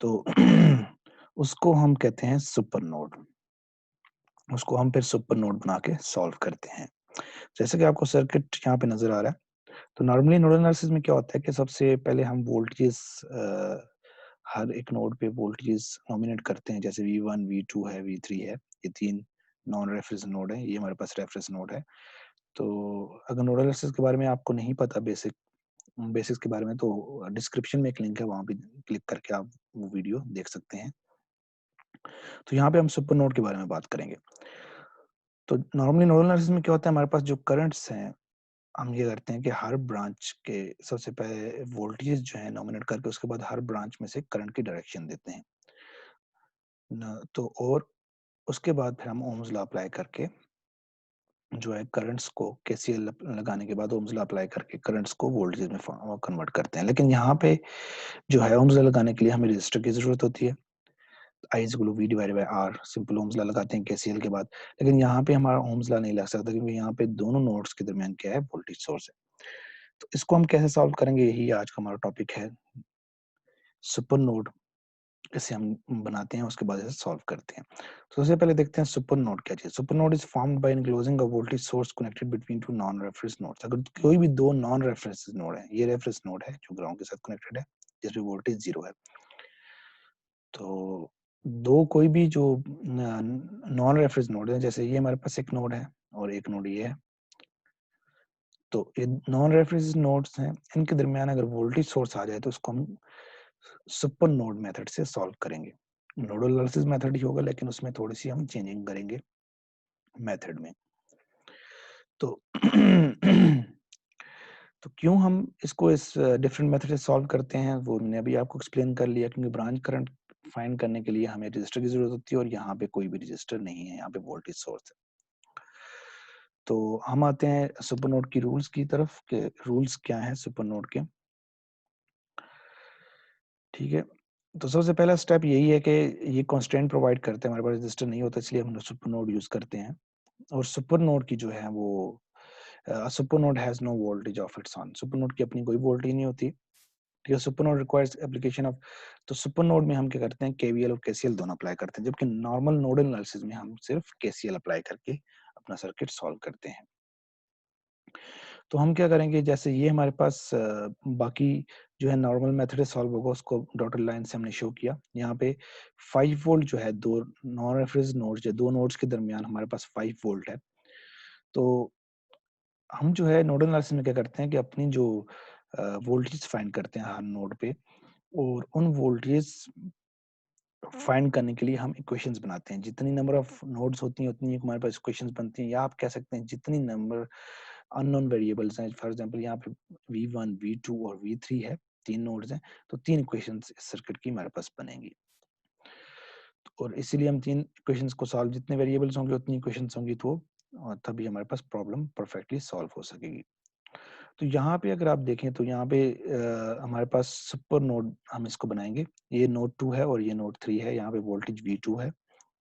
तो उसको हम कहते हैं सुपर नोड। उसको हम फिर सुपर नोड बना के सॉल्व करते हैं। जैसे कि आपको सर्किट यहाँ पे नज़र आ रहा है, तो नॉर्मली नोडल एनालिसिस में क्या होता है कि सबसे पहले हम वोल्टेजेस हर एक नोड पे वोल्टेजेस नॉमिनेट करते हैं, जैसे V1, V2 है, V3 है। ये 3 नॉन रेफरेंस नोड है, ये हमारे पास रेफरेंस नोड है। तो अगर नोडल एनालिसिस के बारे में आपको नहीं पता बेसिक्स के बारे में, तो डिस्क्रिप्शन में एक लिंक है, वहाँ पे क्लिक करके आप वो वीडियो देख सकते हैं। तो यहाँ पे हम सुपर नोड के बारे में बात करेंगे। तो नॉर्मली नोडल एनालिसिस में क्या होता है, हमारे पास जो करंट्स हैं, हम ये करते हैं कि हर ब्रांच के सबसे पहले वोल्टेज जो है नॉमिनेट करके उसके बाद हर ब्रांच में से करंट की डायरेक्शन देते हैं न, तो और उसके बाद फिर हम ओम्स लॉ अप्लाई करके जो है करंट्स को केसीएल लगाने के बाद ओम्स लॉ अप्लाई करके करंट्स को वोल्टेज में कन्वर्ट करते हैं। लेकिन यहाँ पे जो है ओम्स लॉ लगाने के लिए हमें रजिस्टर की जरूरत होती है। I is equal to V divided by R, simple ohm's law लगाते हैं केसीएल के बाद। लेकिन यहाँ पे हमारा ओम्स लॉ नहीं लग सकता क्योंकि यहाँ पे दोनों नोड्स के दरमियान क्या है, वोल्टेज सोर्स है। तो इसको हम कैसे सॉल्व करेंगे, यही आज का हमारा टॉपिक है। सुपर नोड कैसे हम बनाते हैं, उसके बाद इसे सॉल्व करते हैं। तो सबसे पहले देखते हैं सुपर नोड क्या चीज। Super node is formed by enclosing a voltage source connected between two non reference nodes. अगर कोई भी दो नॉन रेफरेंस नोड है, ये रेफरेंस नोड है जो ग्राउंड के साथ कनेक्टेड है, जिसमें वोल्टेज 0 है, तो दो कोई भी जो नॉन रेफरेंस नोड है, जैसे ये हमारे पास एक नोड है और एक नोड ये है, तो ये नॉन रेफरेंस नोड्स हैं, इनके दरमियान अगर वोल्टेज सोर्स आ जाए तो उसको हम सुपर नोड मेथड से सॉल्व करेंगे। नोडल एनालिसिस मेथड ही होगा, लेकिन उसमें थोड़ी सी हम चेंजिंग करेंगे मेथड में। तो तो क्यों हम इसको इस डिफरेंट मेथड से सॉल्व करते हैं, वो मैंने अभी आपको एक्सप्लेन कर लिया। क्योंकि ब्रांच करंट फाइंड करने के लिए हमें रजिस्टर की जरूरत होती है और यहाँ पे कोई भी रजिस्टर नहीं है, यहाँ पे वोल्टेज सोर्स है। तो हम आते हैं सुपर नोड की रूल्स की तरफ कि रूल्स क्या है सुपर नोड के। ठीक है, तो सबसे पहला स्टेप यही है कि ये कांस्टेंट प्रोवाइड करते हैं, हमारे पास रजिस्टर नहीं होता इसलिए हम सुपर नोड यूज करते हैं। और सुपर नोड की जो है वो super node has no voltage of its own. Super node की अपनी कोई वोल्टेज नहीं होती। ठीक है, super node requires application of, तो सुपर नोड में हम क्या करते हैं, केवीएल और केसीएल दोनों अप्लाई करते हैं, जबकि नॉर्मल नोडल एनालिसिस में हम सिर्फ केसीएल अप्लाई करके अपना सर्किट सॉल्व करते हैं। तो हम क्या करेंगे, जैसे ये हमारे पास बाकी जो है नॉर्मल मेथड से सॉल्व होगा, उसको डॉटेड लाइन से हमने शो किया। यहाँ पे 5 वोल्ट जो है, दो नॉन रेफरेंस नोड्स, दो नोड्स के दरमियान हमारे पास 5 वोल्ट है। तो हम जो है नोडल एनालिसिस में क्या करते हैं कि अपनी जो वोल्टेज फाइंड करते हैं हर नोड पे, और उन वोल्टेज फाइंड करने के लिए हम इक्वेशंस बनाते हैं। जितनी नंबर ऑफ नोड्स होती हैं उतनी हमारे पास इक्वेशंस बनती हैं, या आप कह सकते हैं जितनी नंबर अननोन वेरिएबल्स हैं। फॉर एग्जांपल यहाँ पे V1, V2 और V3 है, 3 नोड्स हैं, तो 3 इक्वेशंस इस सर्किट की हमारे पास बनेंगी। और इसीलिए हम 3 इक्वेशंस को सॉल्व, जितने वेरिएबल्स होंगे उतनी इक्वेशंस होंगी, तो तभी हमारे पास प्रॉब्लम परफेक्टली सॉल्व हो सकेगी। तो यहाँ पे अगर आप देखें तो यहाँ पे हमारे पास सुपर नोड हम इसको बनाएंगे। ये नोड 2 है और ये नोड 3 है। यहाँ पे वोल्टेज V2 है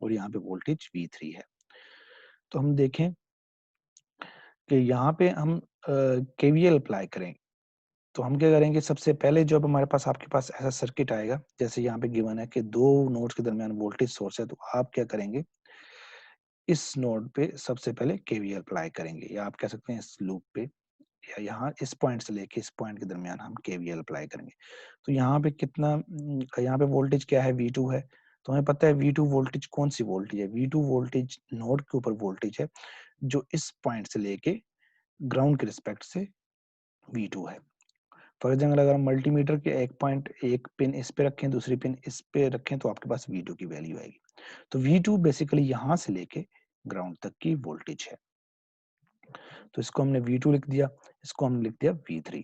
और यहाँ पे वोल्टेज V3 है। तो हम देखें कि यहाँ पे हम केवीएल अप्लाई करें। तो हम क्या करेंगे, सबसे पहले जब हमारे पास आपके पास ऐसा सर्किट आएगा, जैसे यहाँ पे गिवन है कि दो नोड्स के दरमियान वोल्टेज सोर्स है, तो आप क्या करेंगे, इस नोड पे सबसे पहले केवीएल अप्लाई करेंगे, या आप कह सकते हैं इस लूप पे, या यहाँ इस पॉइंट से लेके इस पॉइंट के दरमियान हम केवीएल अप्लाई करेंगे। तो यहाँ पे कितना, यहाँ पे वोल्टेज क्या है, V2 है। तो हमें पता है V2 वोल्टेज कौन सी वोल्टेज है, V2 वोल्टेज नोड के ऊपर वोल्टेज है जो इस पॉइंट से लेके ग्राउंड के रिस्पेक्ट से V2 है। फॉर एग्जाम्पल अगर हम मल्टीमीटर के एक पॉइंट, एक पिन इस पे रखें, दूसरी पिन इस पे रखें, तो आपके पास V2 की वैल्यू आएगी। तो V2 बेसिकली यहाँ से लेके ग्राउंड तक की वोल्टेज है। तो इसको हमने V2 लिख दिया, इसको हमने लिख दिया V3।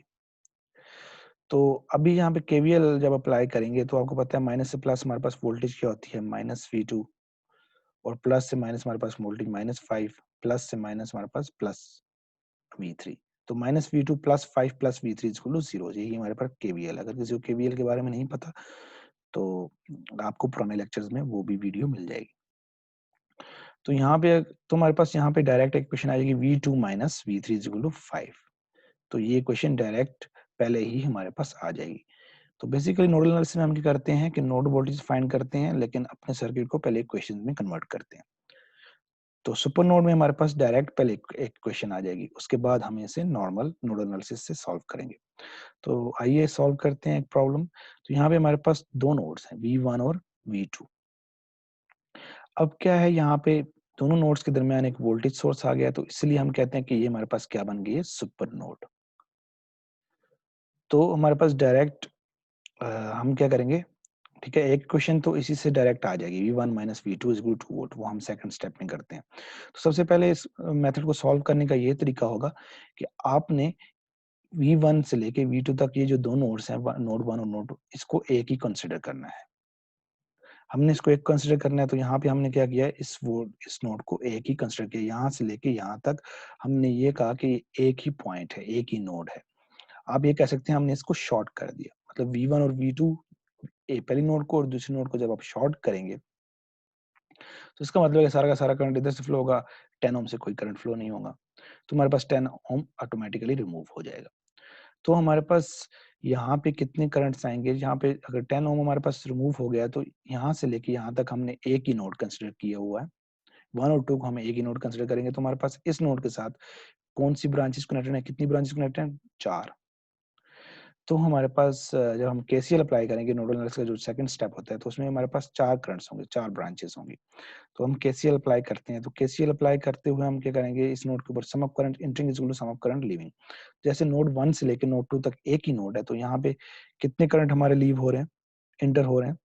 तो अभी यहाँ पे केवीएल जब अप्लाई करेंगे तो आपको पता है माइनस से प्लस हमारे पास वोल्टेज क्या होती है, माइनस V2, और प्लस से माइनस हमारे पास वोल्टेज -5, प्लस से माइनस हमारे पास प्लस V3। तो -V2 plus 5 plus V3 equal to 0, यही हमारे पास केवीएल। अगर किसी को केवीएल के बारे में नहीं पता तो आपको पुराने लेक्चर्स में वो भी वीडियो मिल जाएगी। तो यहाँ पे तुम्हारे पास यहाँ पे डायरेक्ट इक्वेशन आएगी V2 minus V3 equal to 5। तो ये इक्वेशन डायरेक्ट पहले ही हमारे पास आ जाएगी। तो बेसिकली नोडल एनालिसिस में हम क्या करते हैं कि नोड वोल्टेज फाइंड करते हैं, लेकिन अपने सर्किट को पहले इक्वेशन में कन्वर्ट करते हैं। तो सुपर नोड में हमारे पास डायरेक्ट पहले एक इक्वेशन आ जाएगी, उसके बाद हम इसे नॉर्मल नोडल एनालिसिस से सॉल्व करेंगे। तो आइए सॉल्व करते हैं एक प्रॉब्लम। तो यहाँ पे हमारे पास दो नोड्स हैं, V1 और V2। अब क्या है, यहाँ पे दोनों नोड्स के दरमियान एक वोल्टेज सोर्स आ गया, तो इसलिए हम कहते हैं कि ये हमारे पास क्या बन गई है, सुपर नोड। तो हमारे पास डायरेक्ट हम क्या करेंगे, ठीक है, एक क्वेश्चन तो इसी से डायरेक्ट आ जाएगी, V1 minus V2 is equal two volt, वो हम सेकंड स्टेप में करते हैं। तो सबसे पहले इस मेथड को सॉल्व करने का ये तरीका होगा कि आपने V1 से लेके V2 तक ये जो दो नोड्स हैं, नोड 1 और नोड 2, इसको एक ही कंसीडर करना है। हमने इसको एक कंसीडर करना है, तो यहाँ पे हमने क्या किया है, इस नोड को एक ही कंसीडर किया, यहाँ से लेके यहाँ तक हमने ये कहा कि एक ही पॉइंट है, एक ही नोड है। आप ये कह सकते हैं हमने इसको शॉर्ट कर दिया, मतलब V1 और V2 पहली नोड को और दूसरी नोड को जब आप शॉर्ट करेंगे, तो इसका मतलब है सारा का सारा करंट इधर से फ्लो होगा, 10 ओम से कोई करंट फ्लो नहीं होगा। तो हमारे पास 10 ओम ऑटोमेटिकली रिमूव हो जाएगा। तो हमारे पास यहाँ पे कितने करंट्स आएँगे, यहाँ पे अगर 10 ओम हमारे पास रिमूव हो गया, तो यहाँ से लेके यहाँ तक हमने एक ही नोड कंसीडर किया हुआ है। 1 और 2 को हम एक ही नोड कंसीडर करेंगे, तो हमारे पास इस नोड के साथ कौन-सी ब्रांचेज़ कनेक्टेड है, कितनी ब्रांचेज़ कनेक्टेड हैं? 4। तो हमारे पास जब हम केसीएल अप्लाई करेंगे, नोडल एनालिसिस का जो सेकंड स्टेप होता है, तो उसमें हमारे पास 4 करंट्स होंगे, 4 ब्रांचेज़ होंगी। तो हम केसीएल अप्लाई करते हैं, तो केसीएल अप्लाई करते हुए हम क्या करेंगे, इस नोड के ऊपर sum of current entering is equal to sum of current leaving. जैसे नोड 1 से लेके नोड 2 तक एक ही नोड है, तो यहाँ पे कितने करंट हमारे लीव हो रहे हैं, एंटर हो रहे हैं,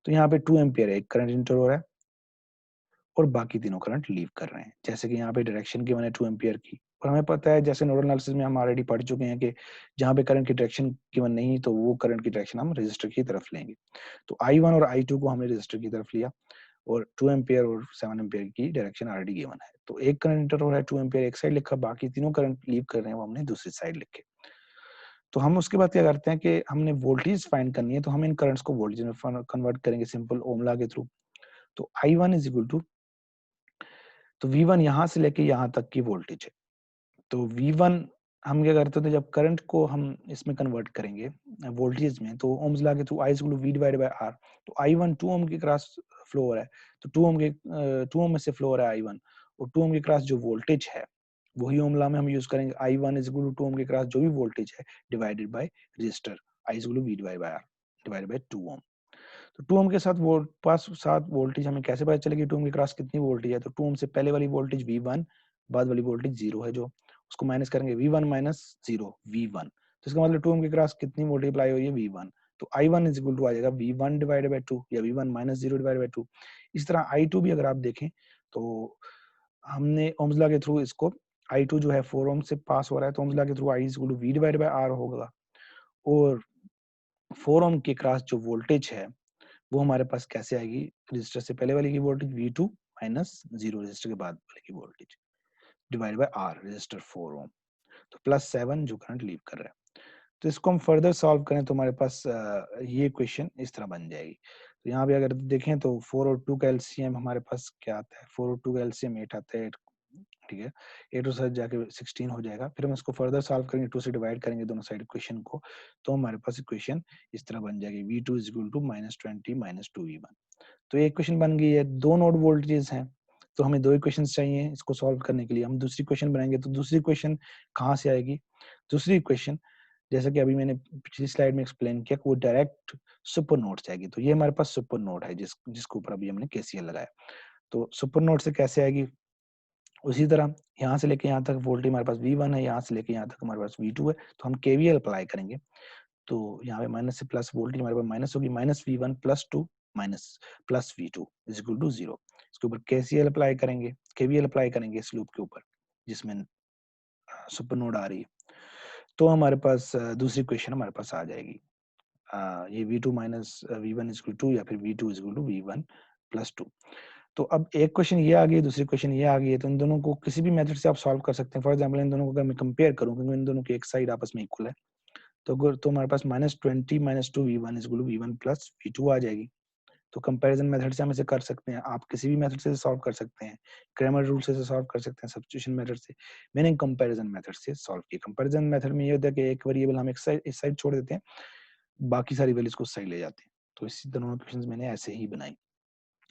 तो यहाँ पे 2 एम्पीयर एक करंट एंटर हो रहा है और बाकी तीनों करंट लीव कर रहे हैं। जैसे कि यहाँ पे डायरेक्शन गिवन है 2 एम्पीयर की, और हमें पता है जैसे नोडल एनालिसिस में हम ऑलरेडी पढ़ चुके हैं कि जहाँ पे करंट की डायरेक्शन गिवन नहीं, तो वो करंट की डायरेक्शन हम रेजिस्टर की तरफ लेंगे। तो I1 और I2 को हमने रेजिस्टर की तरफ लिया, और 2 एम्पीयर और 7 एम्पीयर की डायरेक्शन ऑलरेडी गिवन है। तो एक करंट एंटर हो रहा है 2 एम्पीयर एक साइड लिखा, बाकी तीनों करंट लीव कर रहे हैं वो हमने दूसरी साइड लिखे। तो हम उसके बाद क्या करते हैं कि हमने वोल्टेज फाइंड करनी है, तो हम इन करंट्स को वोल्टेज में कन्वर्ट करेंगे सिंपल ओम लॉ के थ्रू। तो I1 इज इक्वल टू, तो V1 यहाँ से लेके यहाँ तक की वोल्टेज है। तो V1 हम क्या करते थे, जब करंट को हम इसमें कन्वर्ट करेंगे वोल्टेज में, तो ओम्स लॉ के through I is equal to V divided by R। तो I1 2 ओम के क्रॉस फ्लो हो रहा है, तो 2 ओम में से फ्लो हो रहा है I1, और 2 ओम के क्रॉस जो वोल्टेज है, वही ओम लॉ में हम यूज करेंगे, I1 इज इक्वल टू 2 ओम के क्रॉस जो भी वोल्टेज है divided by resistor I is equal to V divided by R divided by 2 ohm. तो 2 ओम के साथ साथ वोल्टेज हमें कैसे पता चलेगी 2 ओम के क्रॉस कितनी वोल्टेज है, तो 2 ओम से पहले वाली वोल्टेज V1, बाद वाली वोल्टेज 0 है, जो उसको माइनस करेंगे, V1 माइनस 0 V1, तो इसका मतलब 2 ओम के क्रॉस कितनी वोल्टेज अप्लाई हो रही है, V1। तो I1 इज इक्वल टू आ जाएगा V1 डिवाइडेड बाय 2 या V1 माइनस 0 डिवाइडेड बाय 2। इस तरह I2 भी अगर आप देखें, तो हमने ओम्स लॉ के थ्रू इसको, I2 जो है 4 ओम से पास हो रहा है, तो ओम्स लॉ के through I is equal to V divided by R होगा, और 4 ओम के क्रॉस जो वोल्टेज है, वो हमारे पास कैसे आएगी, रजिस्टर से पहले वाले की वोल्टेज V2 माइनस 0 रजिस्टर के बाद वाले की voltage divide by R register 4 ओम, तो प्लस 7 जो करंट लीव कर रहा है। तो इसको हम फर्दर सॉल्व करें, तो हमारे पास ये इक्वेशन इस तरह बन जाएगी। तो यहाँ पे अगर देखें, तो 4 और 2 का एलसीएम हमारे पास क्या आता है, 4 और 2 का एलसीएम 8 आता है, ठीक है, 8 और 7 जाके 16 हो जाएगा। फिर हम इसको फर्दर सॉल्व करेंगे, 2 से डिवाइड करेंगे दोनों साइड इक्वेशन को, तो हमारे पास इक्वेशन इस तरह बन जाएगी, V2 is equal to -20 minus 2V1। तो ये इक्वेशन बन गई है, दो नोड वोल्टेजेस हैं, तो हमें दो इक्वेशंस चाहिए इसको सॉल्व करने के लिए। हम दूसरी इक्वेशन बनाएंगे, तो दूसरी इक्वेशन कहाँ से आएगी, दूसरी इक्वेशन जैसा कि अभी मैंने पिछली स्लाइड में एक्सप्लेन किया कि वो डायरेक्ट सुपर नोड से आएगी। तो ये हमारे पास सुपर नोड है जिसके ऊपर अभी हमने केसीएल लगाया। तो सुपर नोड से कैसे आएगी, उसी तरह यहाँ से लेके यहाँ तक वोल्टेज हमारे पास V1 है, यहाँ से लेके यहाँ तक हमारे पास V2 है, तो हम केवीएल अप्लाई करेंगे। तो यहाँ पे माइनस से प्लस वोल्टेज हमारे पास माइनस होगी, minus V1 plus 2 minus plus V2 is equal to 0। इसके ऊपर केसीएल अप्लाई करेंगे, केवीएल अप्लाई करेंगे इस लूप के ऊपर जिसमें सुपर नोड आ रही है। तो हमारे पास दूसरी इक्वेशन हमारे पास आ जाएगी, ये V2 minus V1 is equal to, या फिर V2 is equal to V1 plus 2। तो अब एक क्वेश्चन ये आ गई, दूसरी क्वेश्चन ये आ गई है, तो इन दोनों को किसी भी मेथड से आप सॉल्व कर सकते हैं। फॉर एग्जांपल इन दोनों को अगर मैं कंपेयर करूं, क्योंकि इन दोनों की एक साइड आपस में इक्वल है, तो अगर तो हमारे पास -20 minus 2 V1 is equal to V1 plus V2 आ जाएगी। तो कंपैरिजन मेथड से हम इसे कर सकते हैं, आप किसी भी मेथड से सॉल्व कर सकते हैं, क्रैमर रूल से सॉल्व कर सकते हैं, सब्स्टिट्यूशन मेथड से। मैंने कंपैरिजन मेथड से सॉल्व किया। कंपैरिजन मेथड में ये होता है कि एक वेरिएबल हम एक साइड इस साइड छोड़ देते हैं, बाकी सारी वैल्यूज को सही ले जाते हैं। तो इसी दोनों इक्वेशंस मैंने ऐसे ही बनाई।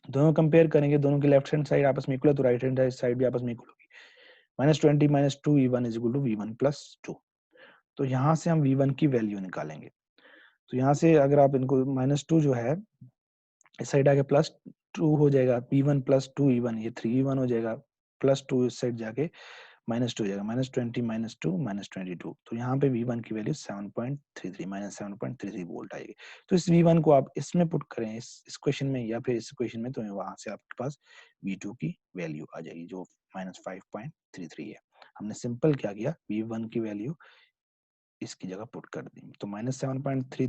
दोनों कंपेयर करेंगे, दोनों की लेफ्ट हैंड साइड आपस में इक्वल है तो राइट हैंड साइड भी आपस में इक्वल होगी। -20 - 2v1 = v1 + 2। तो यहाँ से हम v1 की वैल्यू निकालेंगे। तो यहाँ से अगर आप इनको -2 जो है इस साइड आके +2 हो जाएगा, v1 + 2v1 ये 3v1 हो जाएगा, +2 इस साइड जाके -2 हो जाएगा, -20 - 2 -22। तो यहाँ पे v1 की वैल्यू 7.33 -7.33 वोल्ट आएगी। तो इस v1 को आप इसमें पुट करें इस क्वेश्चन में या फिर इस क्वेश्चन में, तो वहां से आपके पास v2 की वैल्यू आ जाएगी जो -5.33 है। हमने सिंपल क्या किया, v1 की वैल्यू इसकी जगह पुट कर दी। तो -7.3